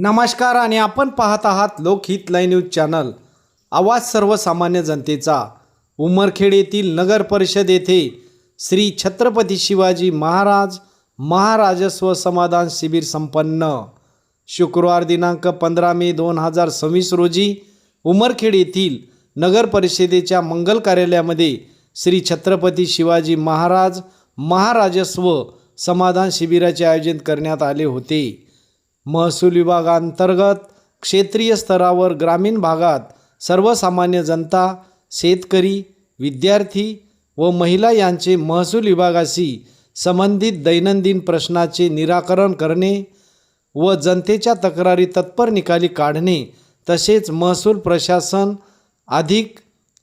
नमस्कार आणि आपण पाहत आहात लोकहित लाईव्ह न्यूज चॅनल। आवाज सर्वसामान्य जनतेचा। उमरखेड येथील नगर परिषद येथे श्री छत्रपती शिवाजी महाराज महाराजस्व समाधान शिबिर संपन्न। शुक्रवार दिनांक 15 मे 2026 रोजी उमरखेड येथील नगर परिषदेच्या मंगल कार्यालयामध्ये श्री छत्रपती शिवाजी महाराज महाराजस्व समाधान शिबिराचे आयोजन करण्यात आले होते। महसूल विभागांतर्गत क्षेत्रीय स्तरावर ग्रामीण भागात सर्वसामान्य जनता, शेतकरी, विद्यार्थी व महिला यांचे महसूल विभागाशी संबंधित दैनंदिन प्रश्नाचे निराकरण करणे व जनतेच्या तक्रारी तत्पर निकाली काढणे तसेच महसूल प्रशासन अधिक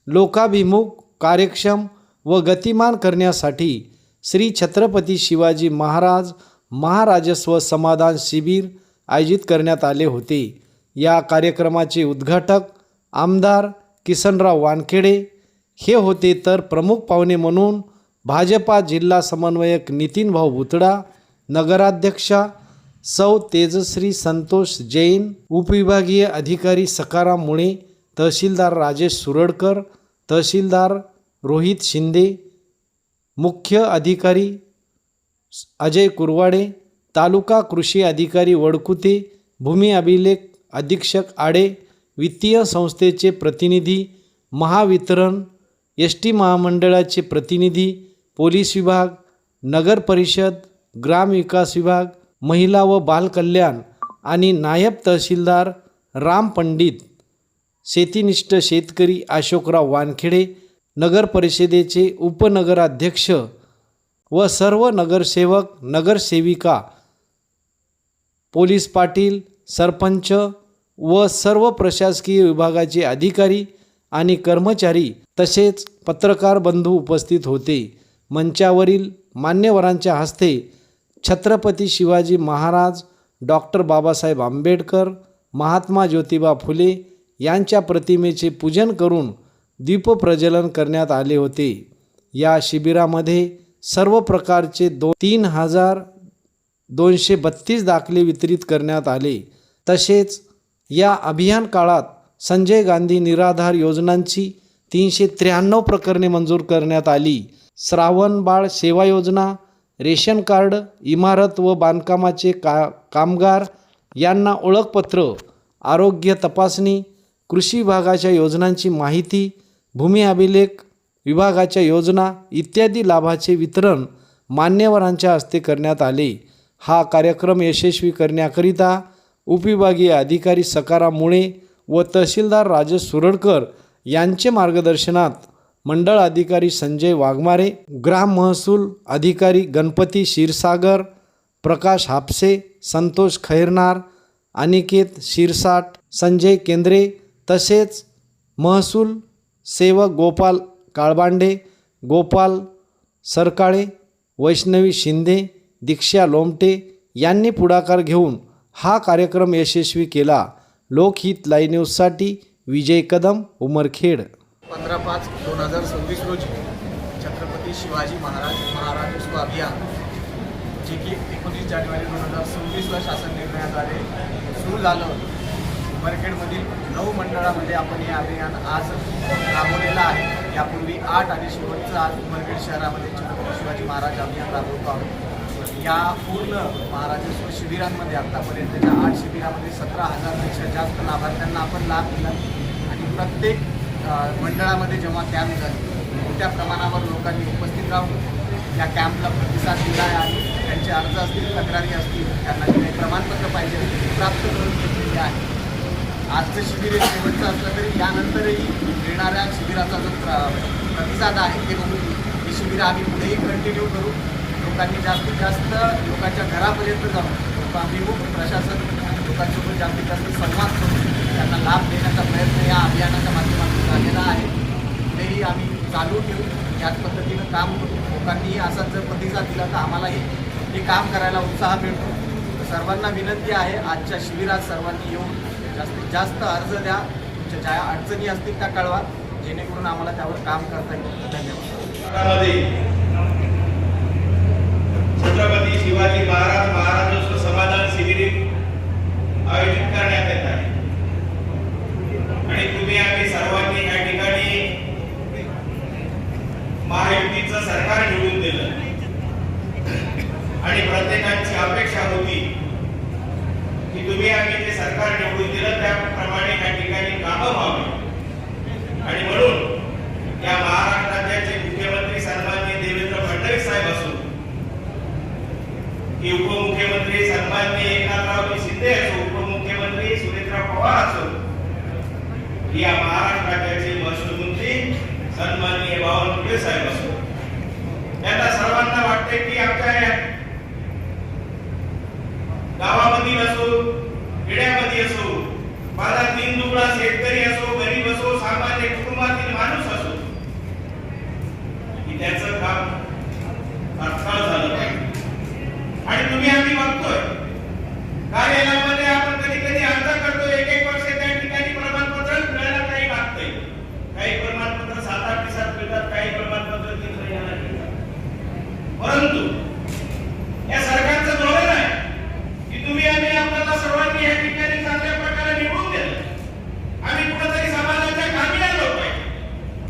लोकाभिमुख, कार्यक्षम व गतिमान करण्यासाठी श्री छत्रपती शिवाजी महाराज महाराजस्व समाधान शिबिर आयोजित करण्यात आले होते। या कार्यक्रमाचे उद्घाटक आमदार किसनराव वानखेडे हे होते, तर प्रमुख पाहुणे म्हणून भाजपा जिल्हा समन्वयक नितीन भाऊ भुतडा, नगराध्यक्षा सौ तेजश्री संतोष जैन, उपविभागीय अधिकारी सकाराम मुळे, तहसीलदार राजेश सुरडकर, तहसीलदार रोहित शिंदे, मुख्य अधिकारी अजय कुरवाडे, तालुका कृषी अधिकारी वडकुते, भूमी अभिलेख अधीक्षक आडे, वित्तीय संस्थेचे प्रतिनिधी, महावितरण, एसटी महामंडळाचे प्रतिनिधी, पोलीस विभाग, नगर परिषद, ग्रामविकास विभाग, महिला व बाल कल्याण आणि नायब तहसीलदार राम पंडित, शेतीनिष्ठ शेतकरी अशोकराव वानखेडे, नगर परिषदेचे उपनगराध्यक्ष व सर्व नगरसेवक, नगरसेविका, पोलीस पाटील, सरपंच व सर्व प्रशासकीय विभागाचे अधिकारी आणि कर्मचारी तसेच पत्रकार बंधू उपस्थित होते। मंचावरील मान्यवरांच्या हस्ते छत्रपती शिवाजी महाराज, डॉक्टर बाबासाहेब आंबेडकर, महात्मा ज्योतिबा फुले यांच्या प्रतिमेचे पूजन करून दीपप्रज्वलन करण्यात आले होते। या शिबिरामध्ये सर्व प्रकारचे 3232 दाखले वितरित करण्यात आले। तसेच या अभियान काळात संजय गांधी निराधार योजनांची 393 प्रकरणे मंजूर करण्यात आली। श्रावण बाळ सेवा योजना, रेशन कार्ड, इमारत व बांधकामाचे कामगार यांना ओळखपत्र, आरोग्य तपासणी, कृषी विभागाच्या योजनांची माहिती, भूमी अभिलेख विभागाच्या योजना इत्यादी लाभाचे वितरण मान्यवरांच्या हस्ते करण्यात आले। हा कार्यक्रम यशस्वी करण्याकरिता उपविभागीय अधिकारी सकाराम मुळे व तहसीलदार राजेश सुरडकर यांचे मार्गदर्शनात मंडळ अधिकारी संजय वाघमारे, ग्राम महसूल अधिकारी गणपती क्षीरसागर, प्रकाश हापसे, संतोष खैरनार, अनिकेत शिरसाट, संजय केंद्रे तसेच महसूल सेवक गोपाल काळबांडे, गोपाल सरकाळे, वैष्णवी शिंदे, दीक्षा लोमटे यांनी पुढाकार घेऊन हा कार्यक्रम यशस्वी केला। लोकहित लाईव्ह न्यूजसाठी विजय कदम, उमरखेड। 15/5/2026 रोजी छत्रपती शिवाजी महाराज महाराजस्व अभियान जे की 19 जानेवारी 2026ला शासन निर्णयाद्वारे सुरू झालं होतं। उमरखेडमधील 9 मंडळामध्ये आपण हे अभियान आज राबवलेलं आहे। यापूर्वी 8 आणि शेवटचं आज उमरखेड शहरामध्ये छत्रपती शिवाजी महाराज अभियान राबवतो आहोत। या पूर्ण महाराजस्व शिबिरांमध्ये आत्तापर्यंतच्या 8 शिबिरामध्ये 17,000पेक्षा जास्त लाभार्थ्यांना आपण लाभ दिला आणि प्रत्येक मंडळामध्ये जेव्हा कॅम्प झाले मोठ्या प्रमाणावर लोकांनी उपस्थित राहून या कॅम्पला प्रतिसाद दिला आहे आणि त्यांचे अर्ज असतील, तक्रारी असतील, त्यांना जे काही प्रमाणपत्र पाहिजे प्राप्त करून घेतलेले आहे। आजचं शिबिर हे शेवटचं असलं तरी यानंतरही येणाऱ्या शिबिराचा जो प्रतिसाद आहे ते बघून ही शिबिरं आम्ही पुढेही कंटिन्यू करू। लोकांनी जास्तीत जास्त लोकांच्या घरापर्यंत जाऊन लोकाभिमुख प्रशासन लोकांसोबत जास्तीत जास्त संवाद करून त्यांना लाभ देण्याचा प्रयत्न या अभियानाच्या माध्यमातून झालेला आहे। पुढेही आम्ही चालू ठेवू, याच पद्धतीनं काम करू। लोकांनीही असाच जर प्रतिसाद दिला तर आम्हालाही हे काम करायला उत्साह मिळतो। सर्वांना विनंती आहे, आजच्या शिबिरात सर्वांनी येऊन जास्तीत जास्त अर्ज द्या, तुमच्या ज्या अडचणी असतील त्या कळवा, जेणेकरून आम्हाला त्यावर काम करता येईल। धन्यवाद। छत्रपती शिवाजी महाराज महाराजस्व समाधान शिबिर आयोजित करण्यात येत आहे आणि तुम्ही आम्ही सर्वांनी या ठिकाणी महायुतीचं सरकार निवडून दिलं आणि प्रत्येकाची अपेक्षा होती की तुम्ही आम्ही जे सरकार निवडून दिलं त्याप्रमाणे या ठिकाणी कामं व्हावी आणि म्हणून या महाराष्ट्र राज्याचे मुख्यमंत्री सन्माननीय देवेंद्र फडणवीस साहेब असो की उपमुख्यमंत्री सन्माननीय एकनाथराव शिंदे असो, उपमुख्यमंत्री सुरेंद्रराव पवार असो, या महाराष्ट्र राज्याचे महसूल मंत्री सन्माननीय बावनकुळे साहेब असो, त्यांना सर्वांना वाटते की आमच्या गावामध्ये असो खेड्यामध्ये असो, माझा दीनदुबळा शेतकरी असो, गरीब असो, सामान्य कुटुंबातील माणूस असो, की त्याचं काम तात्काळ झालं पाहिजे. आणि तुम्ही आम्ही बघतोय कार्यालयामध्ये आपण कधी कधी अर्ज करतो, एक वर्ष त्या ठिकाणी प्रमाणपत्र मिळायला काही लागतंय, काही प्रमाणपत्र 7-8 दिवसात मिळतात, काही प्रमाणपत्र 3 महिन्याला मिळतात. परंतु या सरकारचं धोरण आहे की तुम्ही आम्ही आपल्याला सर्वांनी या ठिकाणी चांगल्या प्रकारे निवडून दिलं, आम्ही कुठेतरी समाजाच्या कामी आलो पाहिजे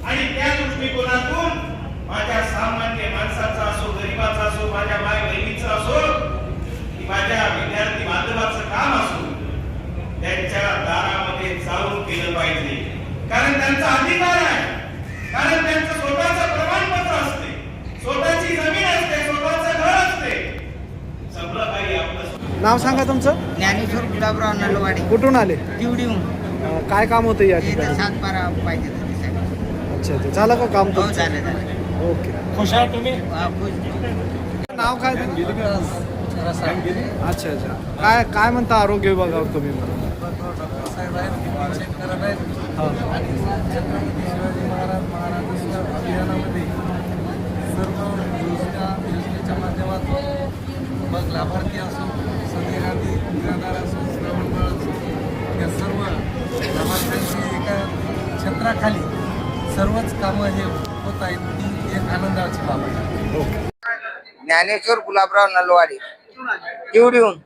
आणि त्या दृष्टिकोनातून माझ्या सामान्य माणसाचा असो, गरीबाचा असो, माझ्या माय बहिणीचा असो, की माझ्या विद्यार्थी बांधवाचं काम असो, त्यांच्या दारामध्ये जाऊन केलं पाहिजे. कारण त्यांचा अधिकार आहे, कारण त्यांचं स्वतःचं प्रमाणपत्र असते, स्वतःची जमीन असते, स्वतःचं घर असते, सगळं काही आपलं. नाव सांगा तुमचं. ज्ञानेश्वर गुलाबराव नलवाडे, कुठून आले? तिवडीहून. काय काम होतं या इथं ठिकाणी? 7-12 पाहिजे होते साहेब. अच्छा अच्छा, झालं का काम हो, तुमचं? झालं. ओके. खुश. नाव काय? अच्छा अच्छा, काय म्हणता आरोग्य विभागावर तुम्ही? साहेब आहेत, शेतकऱ्याला आहेत आणि छत्रपती शिवाजी महाराज अभियानामध्ये सर्व योजनेच्या माध्यमातून मग लाभार्थी असो, संजय गांधी निराधार असो, श्रवणबाळ असो, या सर्व लाभार्थ्यांची एका छत्राखाली सर्वच कामं हे होत आहेत. ती एक आनंदाची बाब आहे. ज्ञानेश्वर गुलाबराव नलवाडे, तिवडीहून.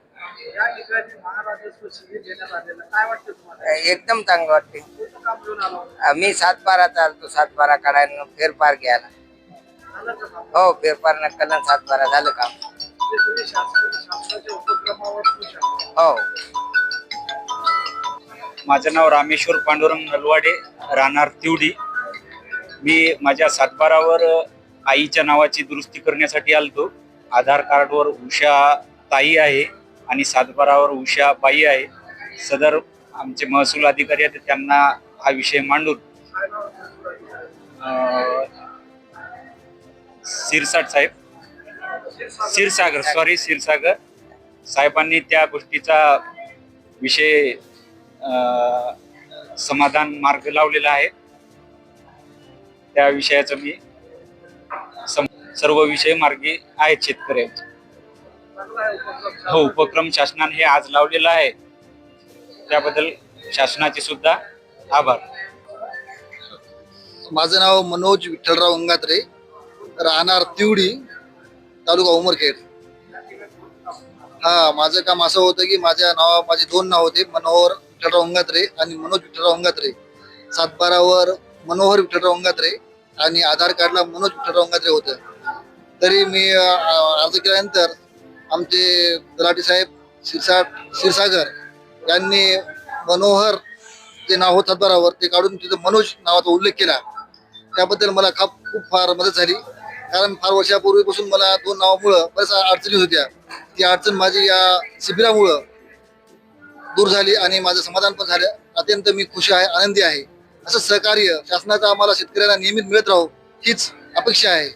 या ठिकाणी महाराजस्व शिबिर घेण्यात आलेलं काय वाटतं तुम्हाला? एकदम चांगलं वाटते. कोणतं काम घेऊन आलो? मी 7-12 चालतो, 7-12 काढायला फेरफार घ्यायला. झालं का काम? हो, फेरफार नक्कल 7-12 झालं काम. म्हणजे तुम्ही शासनाच्या उपक्रमावर खुश आहात? हो. माझं नाव रामेश्वर पांडुरंग नलवाडे, राहणार तिवडी. मी माझ्या 7-12वर आईच्या नावाची दुरुस्ती करण्यासाठी आलतो. आधार कार्डवर उषा ताई आहे आणि 7-12वर उषा बाई आहे. सदर आमचे महसूल अधिकारी आहेत, त्यांना हा विषय मांडून शिरसाट साहेब, क्षीरसागर साहेबांनी त्या गोष्टीचा विषय समाधान मार्ग लावलेला आहे. त्या विषयाचं मी सर्व विषय मार्गी आहेत शेतकऱ्यांचे. हो, उपक्रम शासनाने हे आज लावलेला आहे, त्याबद्दल शासनाचे सुद्धा आभार. माझं नाव मनोज विठ्ठलराव अंगात्रे, राहणार तिवडी, तालुका उमरखेड. हा, माझं काम असं होतं की माझे 2 नाव होते, मनोहर विठ्ठलराव अंगात्रे आणि मनोज विठ्ठलराव अंगात्रे. 7-12वर मनोहर विठ्ठलराव अंगात्रे आणि आधार कार्डला मनोज विठ्ठलराव अंगात्रे होतं. तरी मी अर्ज केल्यानंतर आमचे तलाठी साहेब क्षीरसागर यांनी मनोहर जे नाव होतं 7-12वर ते काढून तिथं मनोज नावाचा उल्लेख केला. त्याबद्दल मला खूप फार मदत झाली, कारण फार वर्षापूर्वीपासून मला 2 नावामुळं बऱ्याच अडचणी होत्या. ती अडचण माझी या शिबिरामुळं दूर झाली आणि माझं समाधान पण झालं. अत्यंत मी खुश आहे, आनंदी आहे. असं सहकार्य शासनाचं आम्हाला शेतकऱ्यांना नियमित मिळत राहो हीच अपेक्षा आहे.